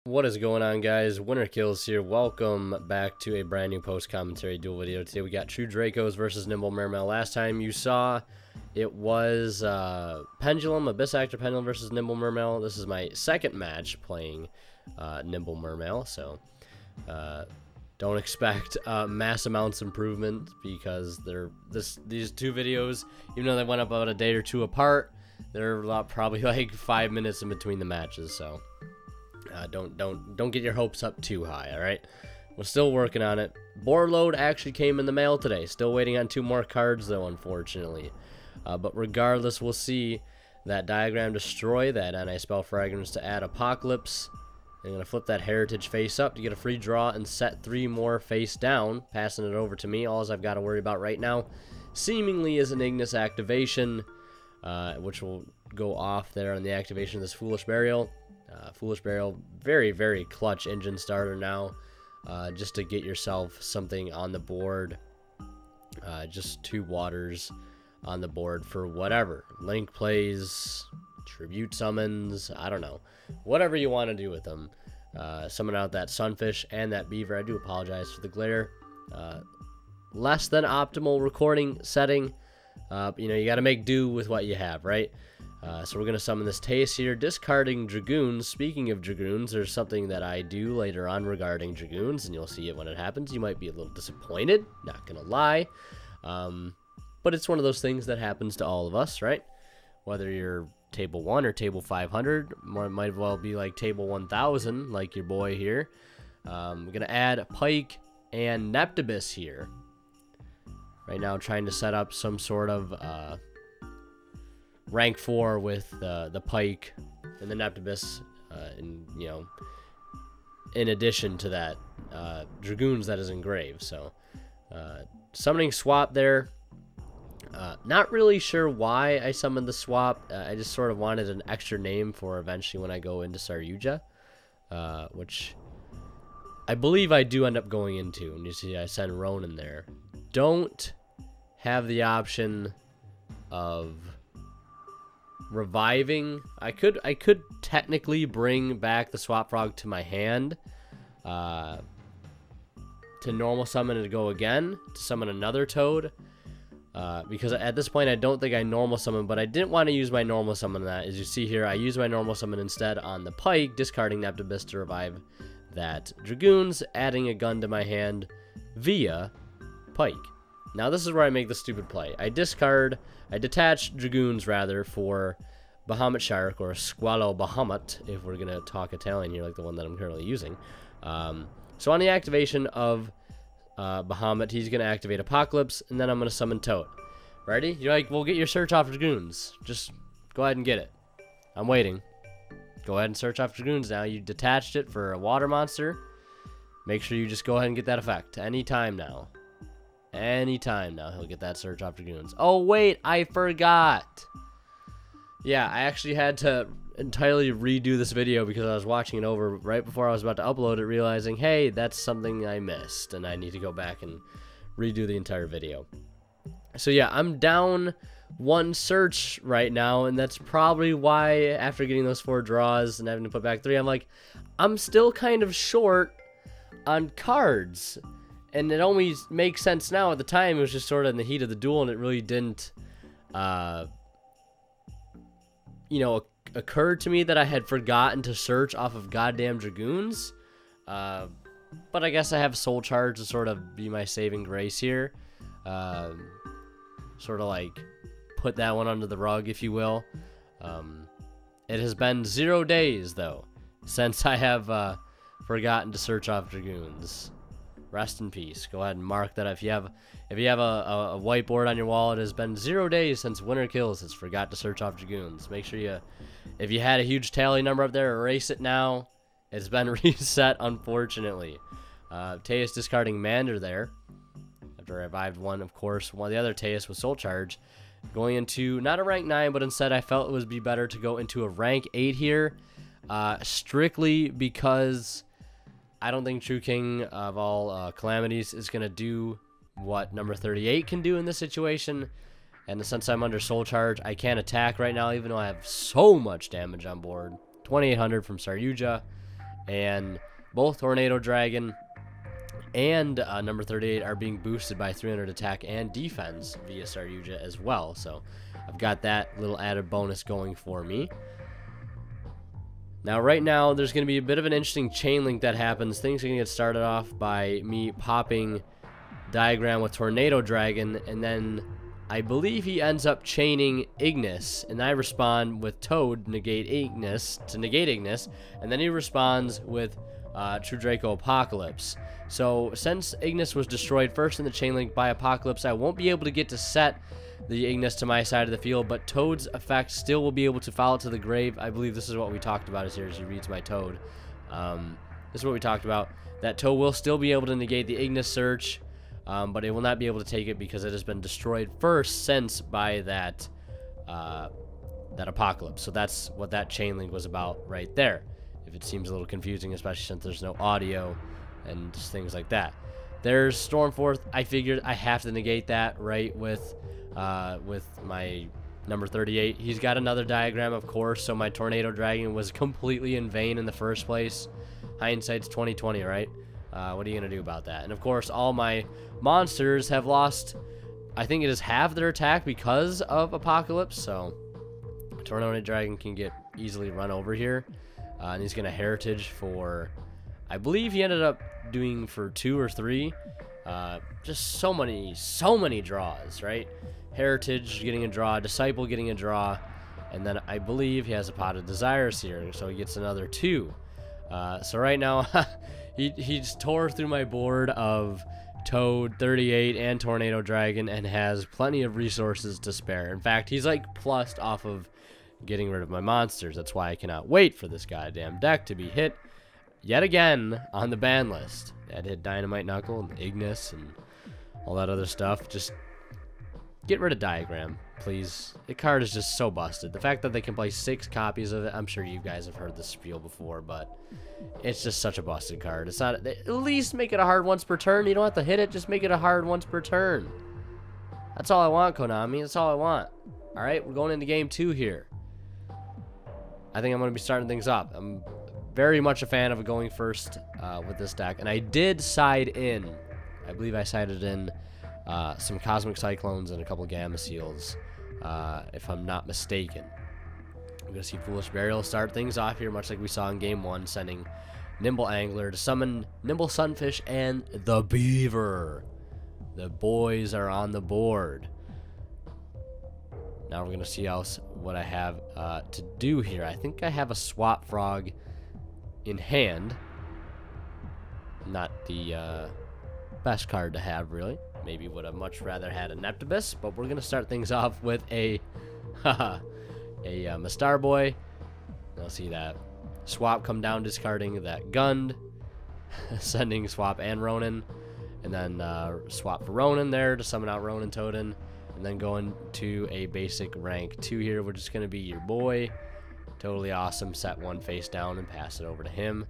What is going on, guys? Winner Kills here. Welcome back to a brand new post-commentary duel video. Today we got True Dracos versus Nimble Mermail. Last time you saw, it was Pendulum, Abyss Actor Pendulum versus Nimble Mermail. This is my second match playing Nimble Mermail, so don't expect mass amounts improvement because these two videos, even though they went up about a day or two apart, they're probably like 5 minutes in between the matches, so don't get your hopes up too high. All right, we're still working on it. Board load actually came in the mail today. Still waiting on 2 more cards though, unfortunately. But regardless, we'll see that diagram destroy that anti-spell fragments to add Apocalypse. I'm gonna flip that heritage face up to get a free draw and set 3 more face down, passing it over to me. All I've got to worry about right now seemingly is an Ignis activation, which will go off there on the activation of this Foolish Burial. Foolish Burial, very, very clutch engine starter now, just to get yourself something on the board. Just 2 waters on the board for whatever. Link plays, tribute summons, I don't know. Whatever you want to do with them. Summon out that Sunfish and that Beaver. I do apologize for the glare. Less than optimal recording setting. You know, you got to make do with what you have, right? So we're going to summon this Teus here, discarding Dragoons. Speaking of Dragoons, there's something that I do later on regarding Dragoons, and you'll see it when it happens. You might be a little disappointed, not going to lie. But it's one of those things that happens to all of us, right? Whether you're table 1 or table 500, might well be like table 1000, like your boy here. I'm going to add Pike and Neptibus here. Right now, trying to set up some sort of rank 4 with the Pike and the Neptibus, and you know, in addition to that, Dragoons that is engraved. So, summoning swap there. Not really sure why I summoned the swap. I just sort of wanted an extra name for eventually when I go into Saryuja, which I believe I do end up going into. And you see, I send Ronan there. Don't have the option of reviving. I could technically bring back the Swap Frog to my hand, to normal summon and to go again to summon another Toad, because at this point I don't think I normal summon, but I didn't want to use my normal summon on that. As you see here, I use my normal summon instead on the Pike, discarding Neptibus to revive that Dragoons, adding a gun to my hand via Pike. Now this is where I make the stupid play. I detach Dragoons rather for Bahamut Shark, or Squalo Bahamut, if we're going to talk Italian here, like the one that I'm currently using. So on the activation of Bahamut, he's going to activate Apocalypse, and then I'm going to summon Toad. Ready? You're like, well, get your search off Dragoons. Just go ahead and get it. I'm waiting. Go ahead and search off Dragoons now. You detached it for a water monster. Make sure you just go ahead and get that effect. Anytime now. Anytime now he'll get that search off Dragoons. Oh wait, I forgot. Yeah, I actually had to entirely redo this video because I was watching it over right before I was about to upload it, realizing, hey, that's something I missed and I need to go back and redo the entire video. So yeah, I'm down 1 search right now, and that's probably why after getting those 4 draws and having to put back 3, I'm like, I'm still kind of short on cards. And it only makes sense now. At the time, it was just sort of in the heat of the duel, and it really didn't, you know, occur to me that I had forgotten to search off of goddamn Dragoons. But I guess I have Soul Charge to sort of be my saving grace here. Sort of like put that one under the rug, if you will. It has been 0 days, though, since I have forgotten to search off Dragoons. Rest in peace. Go ahead and mark that. If you have a whiteboard on your wall, it has been 0 days since Winner Kills has forgot to search off Dragoons. Make sure you, if you had a huge tally number up there, erase it now. It's been reset, unfortunately. Teus discarding Mander there. After I revived one, of course. One of the other Teus was Soul Charge. Going into, not a rank 9, but instead I felt it would be better to go into a rank 8 here. Strictly because I don't think True King of all calamities is going to do what number 38 can do in this situation. And since I'm under Soul Charge, I can't attack right now, even though I have so much damage on board. 2800 from Saryuja. and both Tornado Dragon and number 38 are being boosted by 300 attack and defense via Saryuja as well. So I've got that little added bonus going for me. Now, right now, there's going to be a bit of an interesting chain link that happens. Things are going to get started off by me popping Diagram with Tornado Dragon, and then I believe he ends up chaining Ignis, and I respond with Toad negate Ignis, and then he responds with True Draco Apocalypse. So, since Ignis was destroyed first in the chain link by Apocalypse, I won't be able to get to set the Ignis to my side of the field, but Toad's effect still will be able to follow to the grave. I believe this is what we talked about as he reads my Toad. This is what we talked about. That Toad will still be able to negate the Ignis search, but it will not be able to take it because it has been destroyed first since by that Apocalypse. So that's what that chain link was about right there. If it seems a little confusing, especially since there's no audio and just things like that. There's Stormforth. I figured I have to negate that, right, with my number 38. He's got another diagram, of course, so my Tornado Dragon was completely in vain in the first place. Hindsight's 20/20, right? What are you gonna do about that? And of course, all my monsters have lost, I think it is half their attack because of Apocalypse, so Tornado Dragon can get easily run over here. And he's gonna Heritage for, I believe he ended up doing for 2 or 3. Just so many draws, right? Heritage getting a draw, Disciple getting a draw, and then I believe he has a Pot of Desires here, so he gets another 2. So right now, he just tore through my board of Toad, 38, and Tornado Dragon, and has plenty of resources to spare. In fact, he's like plussed off of getting rid of my monsters. That's why I cannot wait for this goddamn deck to be hit yet again on the ban list. That hit Dynamite Knuckle and Ignis and all that other stuff. Just get rid of Diagram, please. The card is just so busted. The fact that they can play 6 copies of it, I'm sure you guys have heard this spiel before, but it's just such a busted card. It's not, at least make it a hard once per turn. You don't have to hit it, just make it a hard once per turn. That's all I want, Konami. That's all I want. Alright, we're going into game 2 here. I think I'm going to be starting things up. I'm very much a fan of going first with this deck, and I did side in, I believe I sided in some Cosmic Cyclones and a couple Gamma Seals, if I'm not mistaken. We're going to see Foolish Burial start things off here, much like we saw in game 1, sending Nimble Angler to summon Nimble Sunfish and the Beaver. The boys are on the board. Now we're going to see what I have to do here. I think I have a Swap Frog in hand. Not the best card to have, really. Maybe would have much rather had a Neptibus, but we're going to start things off with a Mastar Boy. I'll see that Swap come down, discarding that Gund, sending Swap and Ronin, and then Swap for Ronin there to summon out Ronin Totem. And then going to a basic rank 2 here, which is going to be your boy. Totally awesome. Set 1 face down and pass it over to him.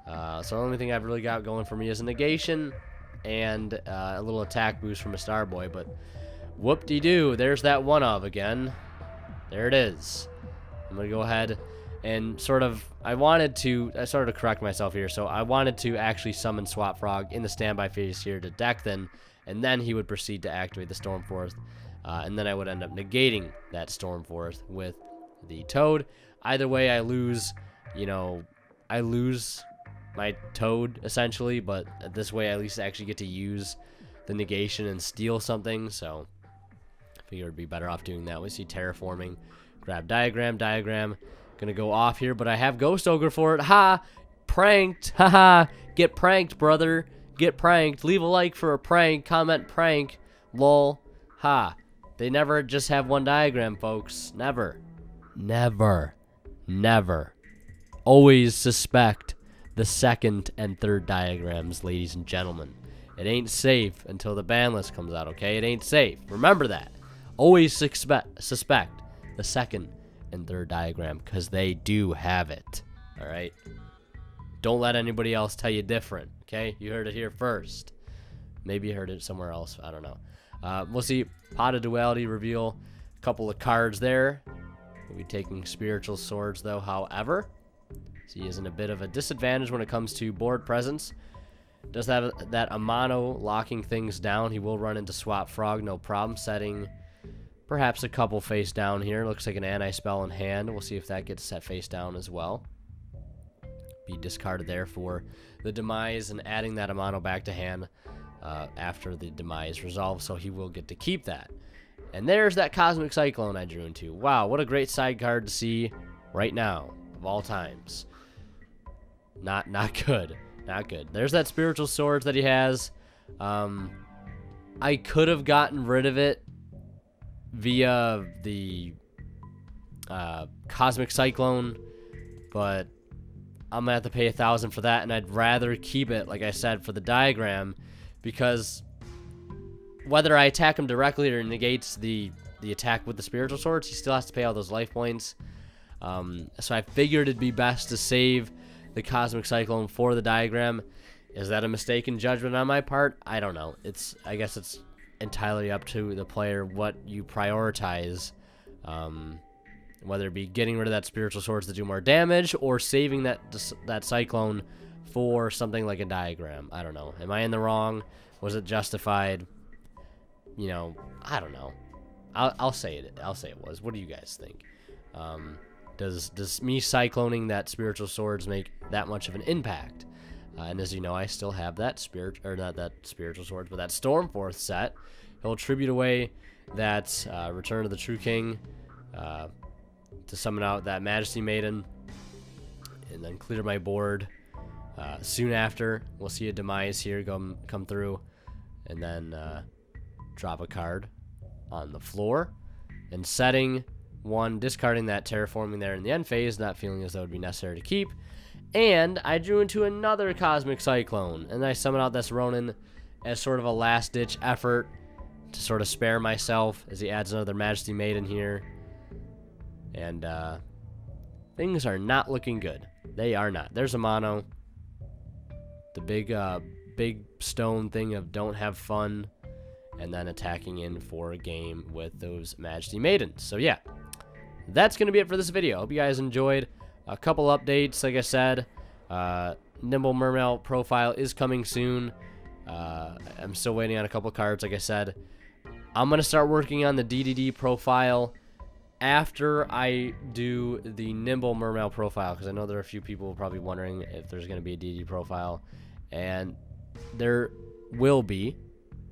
So the only thing I've really got going for me is a negation and a little attack boost from a Star Boy. But whoop-de-doo, there's that one of again. There it is. I'm going to go ahead and sort of, I started to correct myself here. So I wanted to actually summon Swap Frog in the standby phase here to deck then. And then he would proceed to activate the Stormforth. And then I would end up negating that Stormforth with the Toad. Either way, I lose, I lose my Toad, essentially. But this way, I at least actually get to use the negation and steal something. So I figure it'd be better off doing that. We see Terraforming. Grab Diagram. Gonna go off here, but I have Ghost Ogre for it. Ha! Pranked. Haha. Get pranked, brother. Get pranked. Leave a like for a prank. Comment prank. Lol. Ha. They never just have one diagram, folks. Never. Never. Never. Always suspect the second and third diagrams, ladies and gentlemen. It ain't safe until the ban list comes out, okay? It ain't safe. Remember that. Always suspect the second and third diagram, because they do have it. Alright? Don't let anybody else tell you different, okay? You heard it here first. Maybe you heard it somewhere else. I don't know. We'll see. Pot of Duality reveal. A couple of cards there. We'll be taking Spiritual Swords, though, however. So he is in a bit of a disadvantage when it comes to board presence. Does have that Amano locking things down. He will run into Swap Frog, no problem. Setting perhaps a couple face down here. Looks like an anti-spell in hand. We'll see if that gets set face down as well. Be discarded there for the demise and adding that Amano back to hand after the demise resolves, so he will get to keep that. And there's that Cosmic Cyclone I drew into. Wow, what a great side card to see right now, of all times. Not good. Not good. There's that Spiritual Swords that he has. I could have gotten rid of it via the Cosmic Cyclone, but I'm going to have to pay 1,000 for that, and I'd rather keep it, like I said, for the diagram, because whether I attack him directly or negates the attack with the Spiritual Swords, he still has to pay all those life points. So I figured it'd be best to save the Cosmic Cyclone for the diagram. Is that a mistaken judgment on my part? I don't know. I guess it's entirely up to the player what you prioritize. Whether it be getting rid of that Spiritual Swords to do more damage or saving that Cyclone for something like a diagram. I don't know. Am I in the wrong? Was it justified? You know, I don't know. I'll say it. I'll say it was. What do you guys think? Does me cycloning that Spiritual Swords make that much of an impact? And as you know, I still have that not that Spiritual Swords, but that Stormforth set. He'll tribute away that Return of the True King to summon out that Majesty Maiden, and then clear my board. Soon after, we'll see a demise here come through, and then drop a card on the floor, and setting one, discarding that Terraforming there in the end phase, not feeling as though it would be necessary to keep. And I drew into another Cosmic Cyclone, and I summon out this Ronin as sort of a last-ditch effort to sort of spare myself as he adds another Majesty Maiden here. And things are not looking good. They are not. There's a mono. The big stone thing of don't have fun, and then attacking in for a game with those Majesty Maidens. So yeah, that's going to be it for this video. Hope you guys enjoyed. A couple updates, like I said. Nimble Mermail profile is coming soon. I'm still waiting on a couple cards, like I said. I'm going to start working on the DDD profile after I do the Nimble Mermail profile, because I know there are a few people probably wondering if there's going to be a DDD profile, and there will be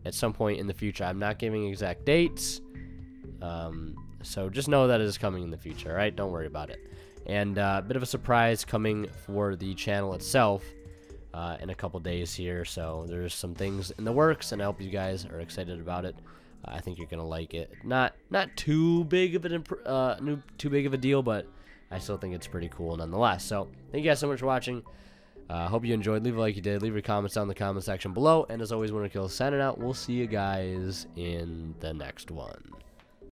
at some point in the future. I'm not giving exact dates, so just know that it is coming in the future, all right? Don't worry about it. And a bit of a surprise coming for the channel itself in a couple days here, so there's some things in the works, and I hope you guys are excited about it. I think you're gonna like it. Not too big of a deal, but I still think it's pretty cool nonetheless. So thank you guys so much for watching. Hope you enjoyed. Leave a like if you did. Leave your comments down in the comment section below. And as always, Winter Kill signing out. We'll see you guys in the next one.